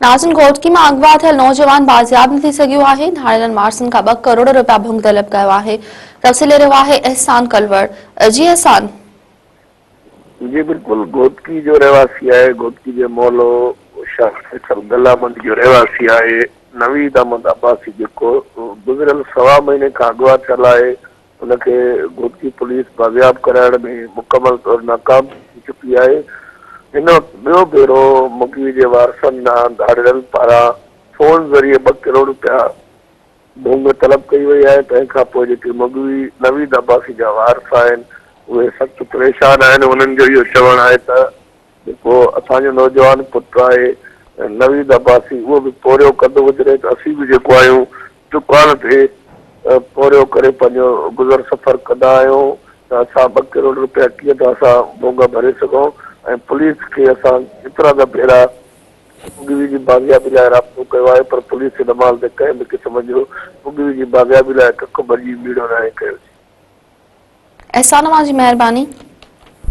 नाज़िन घोटकी में अगवा थियल नौजवान बाज़ियाब न थी सघियो आहे। धाड़ेलनि मार्सन खां 2 करोड़ रुपया भुंग तलब कयो आहे। तफ़सील रहियो आहे एहसान कलवर। जी एहसान। जी बिल्कुल घोटकी जो रहवासी है। घोटकी के मोहल्लो गला मंडी जो रहवासी है। नवीद अहमद अब्बासी जो गुज़रियल सवा महीने का अगवा थियल है। उनके घोटकी पुलिस बाज़ियाब कराइण में मुकम्मल तौर नाकाम थी चुकी है। इन बो भेरो मुगवी के वारसन धाड़ेलनि पारा फोन जरिए 2 करोड़ रुपया भूंग तलब कई वही है। तंहिंखां पोइ जेके मुगवी नवीद अब्बासी जा वारस आहिनि उहे सख़्तु परेशान आहिनि। उन्हनि जो इहो चवणु आहे त जेको असांजो नौजवान पुटु आहे नवीद अब्बासी उहो बि पोरियो कंदो गुज़रे त असीं बि जेको आहियूं दुकान ते पोरियो करे पंहिंजो गुज़र सफ़र कंदा आहियूं त असां 2 करोड़ रुपया कीअं त असां भोंग भरे सघूं। ऐं पुलिस खे असां केतिरा त भेरा मुगवी जी बाज़ियाबी लाइ राब्तो कयो आहे पर पुलिस हिन महिल ते कंहिं बि क़िस्म जो मुगवी जी बाज़ियाबी लाइ कख भॼी बीड़ो न आहे कयो। एहसान जी मेहरबानी।